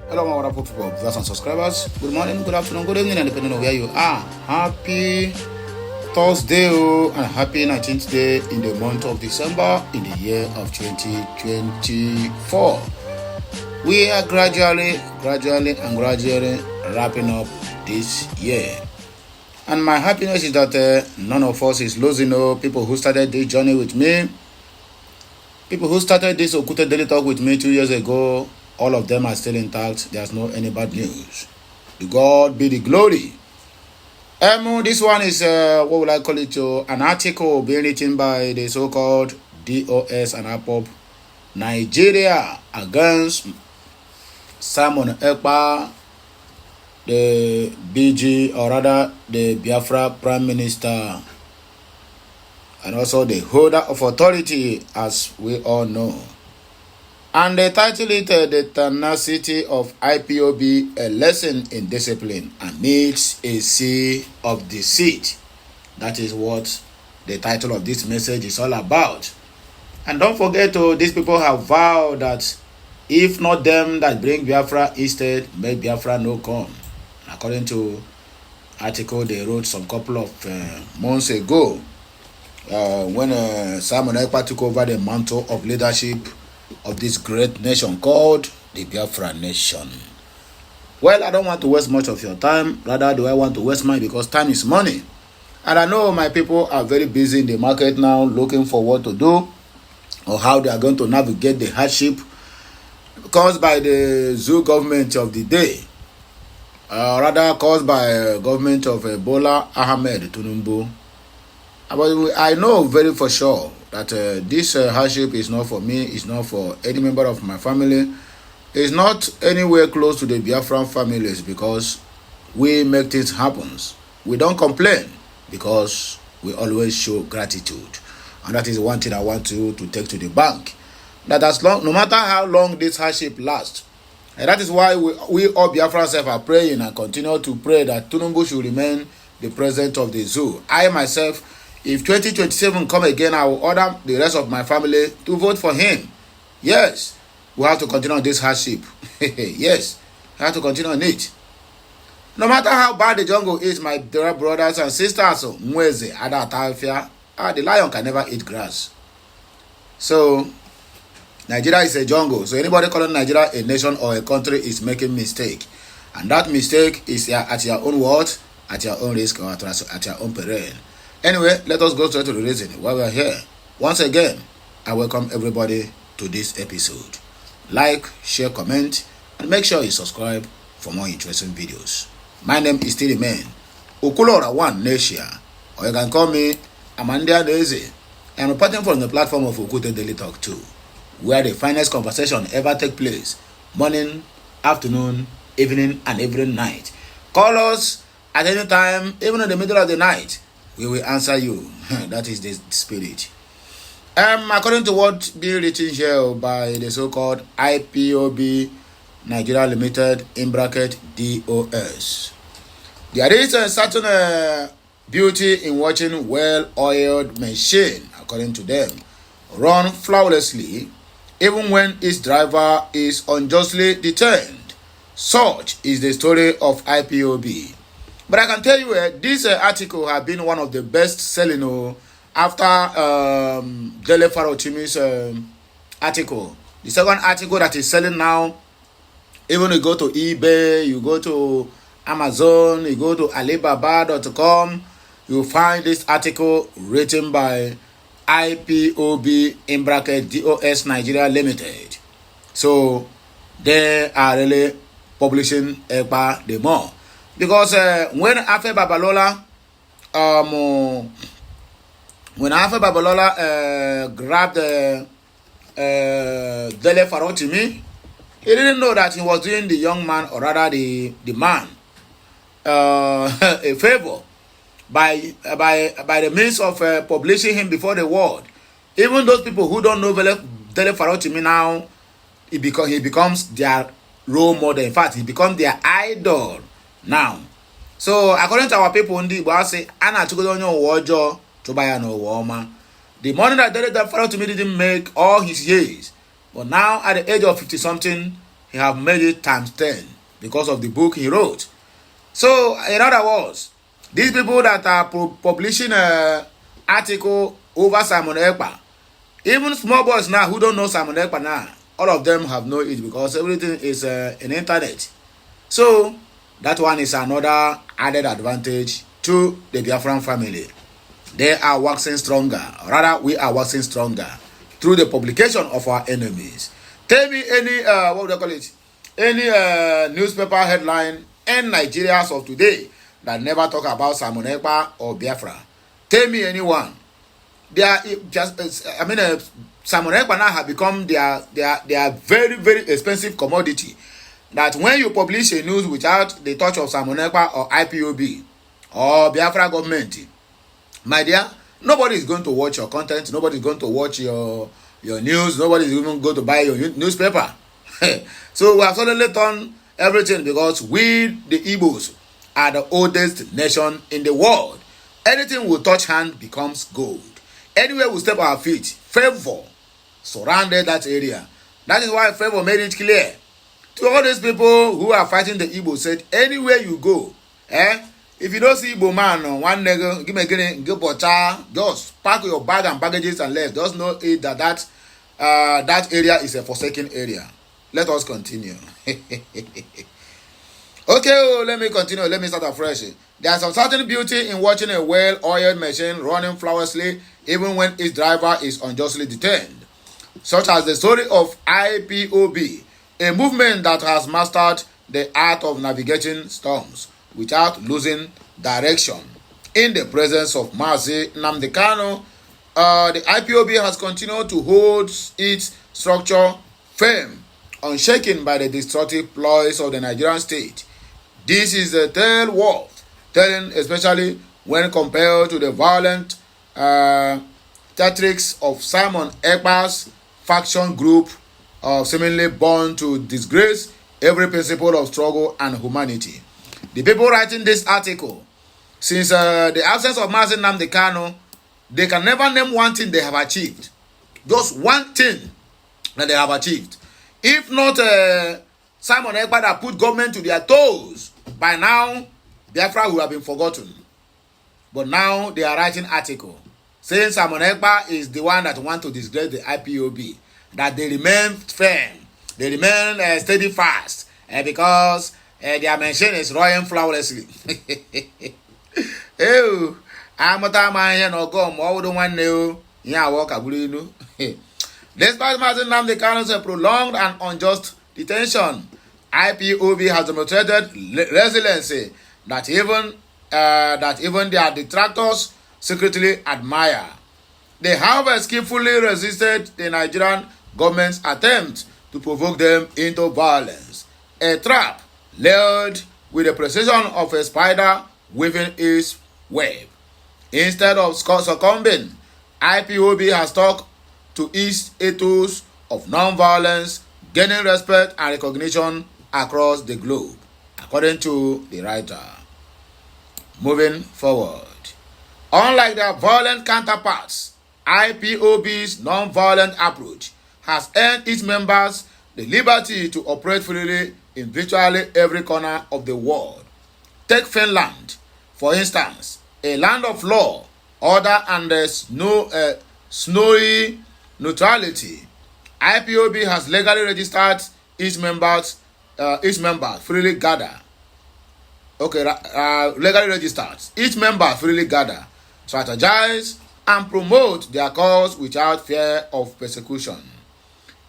Hello, my wonderful people, viewers and subscribers. Good morning, good afternoon, good evening, and depending on where you are. Happy Thursday and happy 19th day in the month of December in the year of 2024. We are gradually wrapping up this year. And my happiness is that none of us is losing people who started this journey with me. People who started this Okute Daily Talk with me 2 years ago, all of them are still intact. There's no any bad news. To God be the glory. This one is, what would I call it, an article being written by the so-called DOS and IPOB Nigeria against Simon Ekpa, the BG, or rather the Biafra Prime Minister, and also the holder of authority, as we all know. And they title it The Tenacity of IPOB, a Lesson in Discipline Amidst a Sea of Deceit. That is what the title of this message is all about. And don't forget, these people have vowed that if not them that bring Biafra instead, make Biafra no come. According to article they wrote some couple of months ago, when Simon Ekpa took over the mantle of leadership of this great nation called the Biafra Nation. Well, I don't want to waste much of your time. Rather, do I want to waste mine, because time is money. And I know my people are very busy in the market now, looking for what to do or how they are going to navigate the hardship caused by the zoo government of the day. Rather caused by government of Bola Ahmed Tinubu. But I know very for sure that this hardship is not for me, it's not for any member of my family, it's not anywhere close to the Biafran families, because we make things happen. We don't complain because we always show gratitude. And that is one thing I want you to take to the bank. That as long, no matter how long this hardship lasts, and that is why we all Biafrans are praying and continue to pray that Tinubu should remain the president of the zoo. I myself, if 2027 come again, I will order the rest of my family to vote for him. Yes, we have to continue on this hardship. Yes, we have to continue on it. No matter how bad the jungle is, my dear brothers and sisters, Mweze, Ada, the lion can never eat grass. So, Nigeria is a jungle. So anybody calling Nigeria a nation or a country is making mistake. And that mistake is at your own what? At your own risk or at your own peril. Anyway, let us go straight to the reason why we are here. Once again, I welcome everybody to this episode. Like, share, comment, and make sure you subscribe for more interesting videos. My name is still remain Okulora One Natia, or you can call me Amandia Daisy. I am reporting from the platform of Okute Daily Talk 2, where the finest conversation ever take place, morning, afternoon, evening, and every night. Call us at any time, even in the middle of the night. We will answer you. That is the spirit. According to what being written here by the so-called IPOB Nigeria Limited in bracket DOS, there is a certain beauty in watching well-oiled machine, according to them, run flawlessly even when its driver is unjustly detained. Such is the story of IPOB. But I can tell you, this article has been one of the best selling after Dele Farotimi's article. The second article that is selling now, even you go to eBay, you go to Amazon, you go to Alibaba.com, you find this article written by IPOB in bracket DOS Nigeria Limited. So they are really publishing Ekpa the more. Because when Afe Babalola grabbed Dele Farotimi, he didn't know that he was doing the young man, or rather the man, a favor by the means of publishing him before the world. Even those people who don't know Dele Farotimi now, he becomes their role model. In fact, he becomes their idol now. So according to our people in the Igbo, say Anna to go on your wajo to buy an Oma. The money that Dele Farotimi didn't make all his years, but now at the age of 50 something, he have made it times 10 because of the book he wrote. So, in other words, these people that are publishing an article over Simon Ekpa, even small boys now who don't know Simon Ekpa now, all of them have known it because everything is in the internet. So, that one is another added advantage to the Biafran family. They are waxing stronger. Rather, we are waxing stronger through the publication of our enemies. Tell me any, what would I call it? Any newspaper headline in Nigeria of today that never talk about Simon Ekpa or Biafra. Tell me anyone. They are just, Simon Ekpa now have become their very, very expensive commodity. That when you publish a news without the touch of Simon Ekpa or IPOB or Biafra government, my dear, nobody is going to watch your content. Nobody is going to watch your news. Nobody is even going to buy your newspaper. So we have suddenly done everything because we, the Igbos, are the oldest nation in the world. Anything we touch hand becomes gold. Anywhere we step our feet, favor surrounded that area. That is why favor made it clear to all these people who are fighting the Igbo, said anywhere you go, if you don't see Igbo man, one nigga, just pack your bag and baggages and left. Just know it that area is a forsaken area. Let us continue. Okay, let me continue. Let me start afresh. There is some certain beauty in watching a well-oiled machine running flawlessly even when its driver is unjustly detained, such as the story of IPOB, a movement that has mastered the art of navigating storms without losing direction. In the presence of Mazi Nnamdi Kanu, the IPOB has continued to hold its structure firm, unshaken by the destructive ploys of the Nigerian state. This is a tale worth telling, especially when compared to the violent tactics of Simon Ekpa's faction group, seemingly born to disgrace every principle of struggle and humanity. The people writing this article, since the absence of Mazi Nnamdi Kanu, they can never name one thing they have achieved. Just one thing that they have achieved. If not Simon Ekpa that put government to their toes, by now Biafra would have been forgotten. But now they are writing article saying Simon Ekpa is the one that want to disgrace the IPOB. That they remain firm, they remain steadfast, because their machine is running flawlessly. Oh, I'm a man no go more than one new. Yeah, walk a blue. Despite Mazi Nnamdi Kanu's prolonged and unjust detention, IPOB has demonstrated resiliency that even their detractors secretly admire. They have skillfully resisted the Nigerian government's attempt to provoke them into violence, a trap laid with the precision of a spider weaving its web. Instead of succumbing, IPOB has stuck to its ethos of non-violence, gaining respect and recognition across the globe, according to the writer. Moving forward, unlike their violent counterparts, IPOB's non-violent approach has earned its members the liberty to operate freely in virtually every corner of the world. Take Finland, for instance, a land of law, order, and snowy neutrality. IPOB has legally registered its members freely gather. Legally registered. Each member freely gather, strategize, and promote their cause without fear of persecution.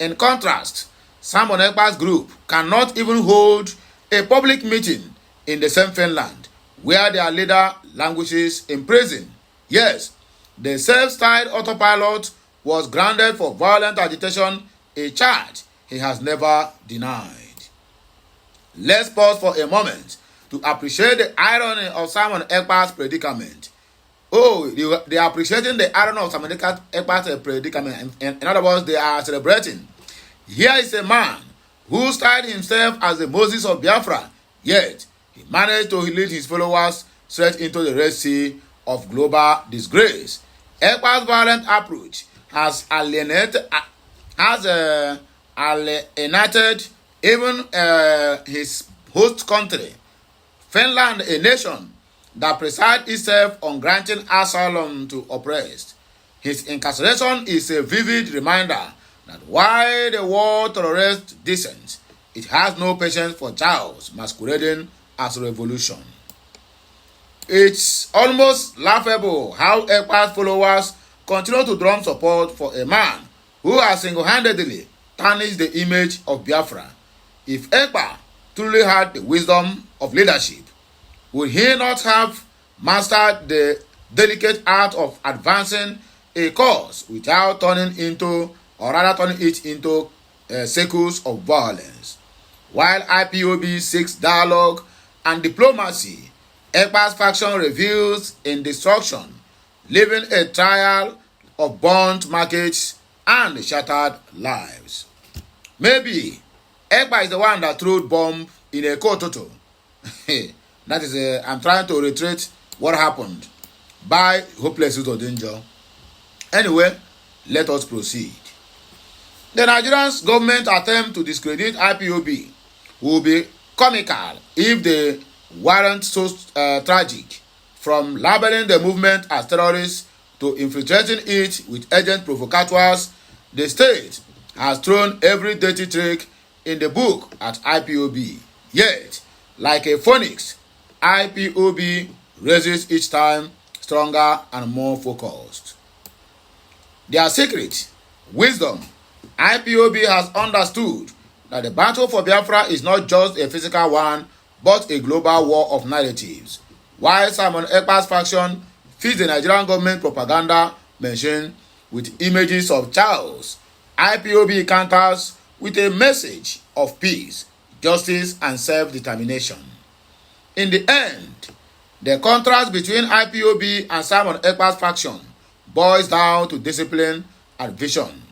In contrast, Simon Ekpa's group cannot even hold a public meeting in the same Finland, where their leader languishes in prison. Yes, the self-styled autopilot was grounded for violent agitation, a charge he has never denied. Let's pause for a moment to appreciate the irony of Simon Ekpa's predicament. Oh, they are appreciating the irony of Simon Ekpa's predicament. In other words, they are celebrating. Here is a man who styled himself as the Moses of Biafra, yet he managed to lead his followers straight into the Red Sea of global disgrace. Ekpa's violent approach has alienated Even his host country, Finland, a nation that presides itself on granting asylum to oppressed. His incarceration is a vivid reminder that while the world tolerates dissent, it has no patience for chaos masquerading as revolution. It's almost laughable how Ekpa's followers continue to drum support for a man who has single-handedly tarnished the image of Biafra. If Ekpa truly had the wisdom of leadership, would he not have mastered the delicate art of advancing a cause without turning it into circles of violence? While IPOB seeks dialogue and diplomacy, Ekpa's faction reveals in destruction, leaving a trail of burnt markets and shattered lives. Maybe Ekpa is the one that threw bomb in a Kototo. That is, I'm trying to reiterate what happened by Hopeless Danger. Anyway, let us proceed. The Nigerian government attempt to discredit IPOB will be comical if they weren't so tragic. From labeling the movement as terrorists to infiltrating it with agent provocateurs, the state has thrown every dirty trick in the book at IPOB. Yet, like a phoenix, IPOB rises each time stronger and more focused. Their secret, wisdom, IPOB has understood that the battle for Biafra is not just a physical one, but a global war of narratives. While Simon Ekpa's faction feeds the Nigerian government propaganda machine with images of chaos, IPOB counters with a message of peace, justice, and self-determination. In the end, the contrast between IPOB and Simon Ekpa's faction boils down to discipline and vision.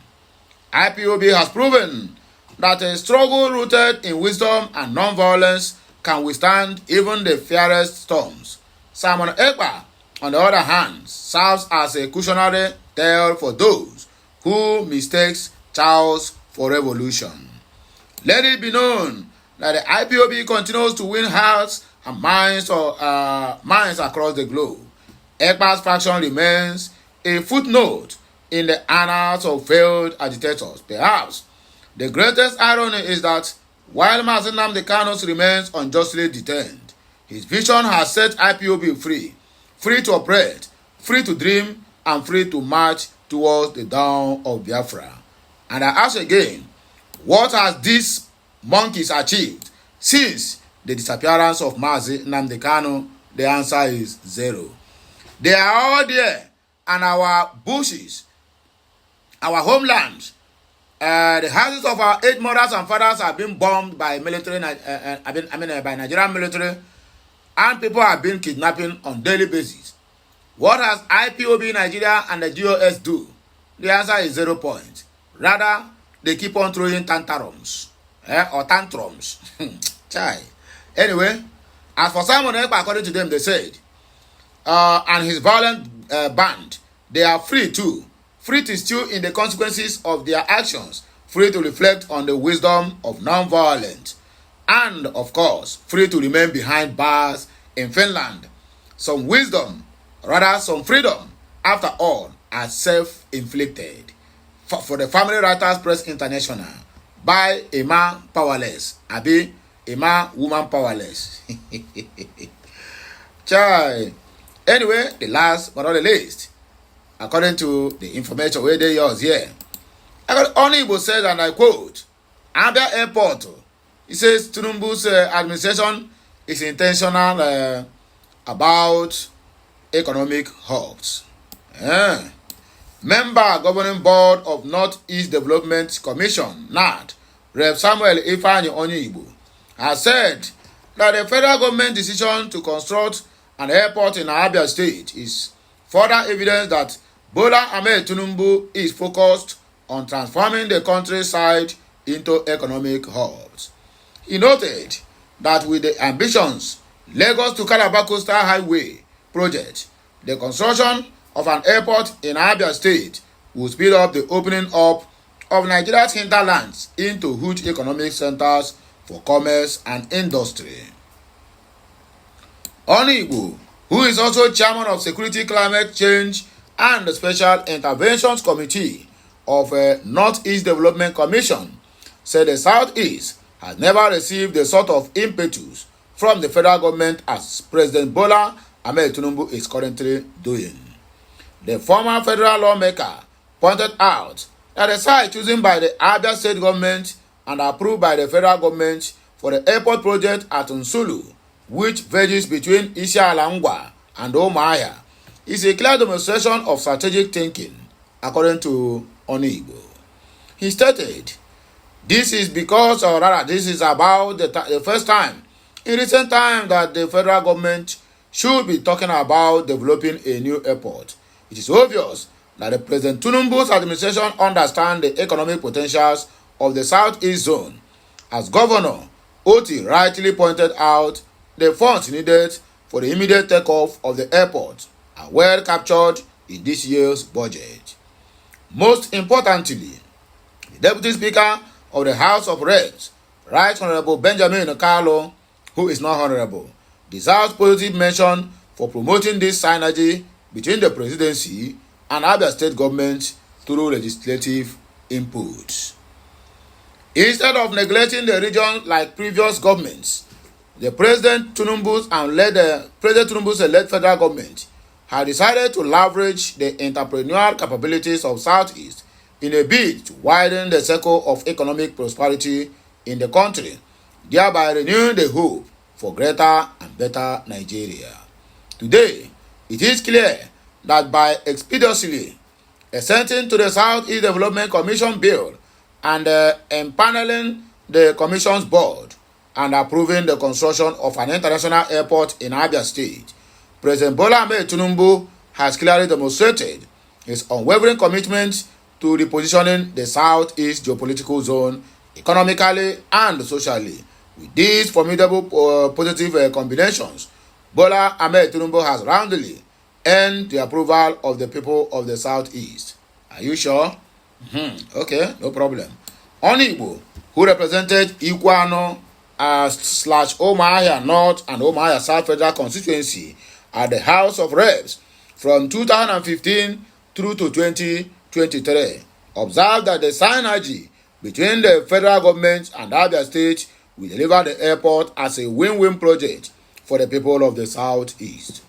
IPOB has proven that a struggle rooted in wisdom and non-violence can withstand even the fiercest storms. Simon Ekpa, on the other hand, serves as a cautionary tale for those who mistakes chaos for revolution. Let it be known that the IPOB continues to win hearts and minds across the globe. Ekpa's faction remains a footnote in the annals of failed agitators. Perhaps the greatest irony is that while Mazi Nnamdi Kanu remains unjustly detained, his vision has set IPOB free, free to operate, free to dream, and free to march towards the dawn of Biafra. And I ask again, what has these monkeys achieved since the disappearance of Mazi Nnamdi Kanu? The answer is zero. They are all there, and our bushes, our homelands, the houses of our 8 mothers and fathers have been bombed by military, by Nigerian military, and people have been kidnapping on daily basis. What has IPOB Nigeria and the GOS do? The answer is 0 points. Rather, they keep on throwing tantrums. Or tantrums. Chai. Anyway, as for Simon Ekpa, according to them, they said, and his violent band, they are free too. Free to stew in the consequences of their actions, free to reflect on the wisdom of non-violence, and, of course, free to remain behind bars in Finland. Some wisdom, rather some freedom, after all, are self-inflicted. For the Family Writers Press International, by a man powerless, abi a man woman powerless. Chai. Anyway, the last but not the least, according to the information where they use here, Onigbo says, and I quote, Abia Airport, he says Tinubu's administration is intentional about economic hubs. Member Governing Board of Northeast Development Commission, NAD, Rev. Samuel Ifeanyi Onigbo, has said that the federal government decision to construct an airport in Abia State is further evidence that Bola Ahmed Tinubu is focused on transforming the countryside into economic hubs. He noted that with the ambitions Lagos to Calabar Coastal Highway project, the construction of an airport in Abia State will speed up the opening up of Nigeria's hinterlands into huge economic centers for commerce and industry. Onigbo, who is also chairman of Security, Climate Change and the Special Interventions Committee of Northeast Development Commission, said the Southeast has never received the sort of impetus from the federal government as President Bola Ahmed Tinubu is currently doing. The former federal lawmaker pointed out that the site chosen by the Abia State government and approved by the federal government for the airport project at Nsulu, which verges between Isiala and Umuahia, is a clear demonstration of strategic thinking, according to Onigbo. He stated, this is because, or rather, this is about the first time in recent time that the federal government should be talking about developing a new airport. It is obvious that the President Tinubu's administration understands the economic potentials of the Southeast zone. As Governor Oti rightly pointed out, the funds needed for the immediate takeoff of the airport are well captured in this year's budget. Most importantly, the Deputy Speaker of the House of Reps, Right Honorable Benjamin Okalo, who is not honorable, deserves positive mention for promoting this synergy between the presidency and Abia State government through legislative inputs. Instead of neglecting the region like previous governments, the President Tinubu's led federal government had decided to leverage the entrepreneurial capabilities of Southeast in a bid to widen the circle of economic prosperity in the country, thereby renewing the hope for greater and better Nigeria. Today, it is clear that by expeditiously assenting to the Southeast Development Commission bill and empaneling the Commission's board and approving the construction of an international airport in Abia State, President Bola Ahmed Tinubu has clearly demonstrated his unwavering commitment to repositioning the Southeast geopolitical zone economically and socially. With these formidable positive combinations, Bola Ahmed Tinubu has roundly earned the approval of the people of the Southeast. Are you sure? Okay, no problem. Onigbo, who represented Ikwano / Umuahia North and Umuahia South Federal Constituency at the House of Reps from 2015 through to 2023, observed that the synergy between the federal government and Abia State will deliver the airport as a win-win project for the people of the Southeast.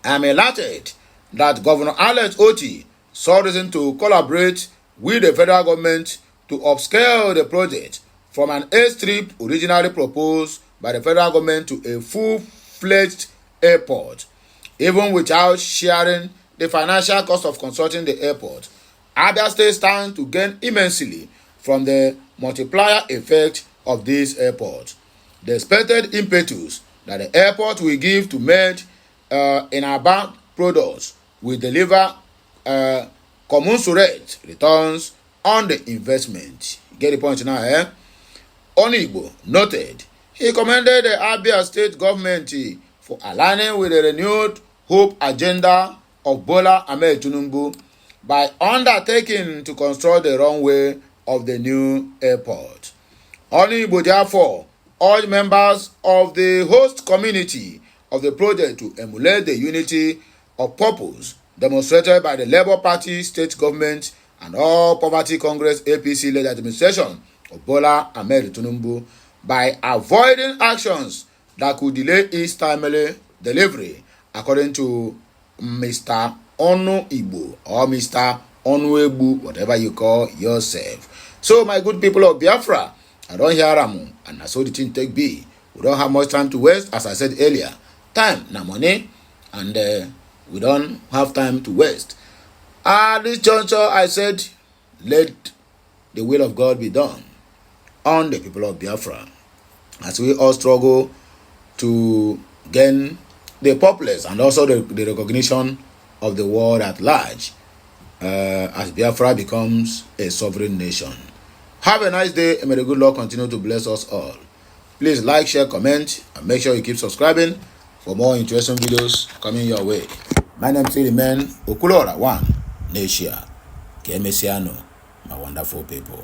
I am elated that Governor Alex Oti saw reason to collaborate with the federal government to upscale the project from an airstrip originally proposed by the federal government to a full-fledged airport. Even without sharing the financial cost of constructing the airport, Abia State stands to gain immensely from the multiplier effect of this airport. The expected impetus that the airport will give to made in our products will deliver commensurate returns on the investment. Get the point now, eh? Onigbo noted he commended the Abia State government for aligning with the renewed hope agenda of Bola Ahmed Tinubu by undertaking to construct the runway of the new airport. Onigbo therefore urged members of the host community of the project to emulate the unity of purpose demonstrated by the Labour Party state government and All Poverty Congress APC-led administration of Bola Ahmed Tinubu by avoiding actions that could delay its timely delivery, according to Mr. Onigbo or Mr. Onuegbu, whatever you call yourself. So, my good people of Biafra, I don't hear Ramu, and that's how the thing take be. We don't have much time to waste, as I said earlier. Time, na money, and we don't have time to waste. At this juncture, I said, let the will of God be done on the people of Biafra as we all struggle to gain the populace and also the recognition of the world at large as Biafra becomes a sovereign nation. Have a nice day, and may the good Lord continue to bless us all. Please like, share, comment, and make sure you keep subscribing for more interesting videos coming your way. My name is Okulora One Nation. Kemesiano, my wonderful people.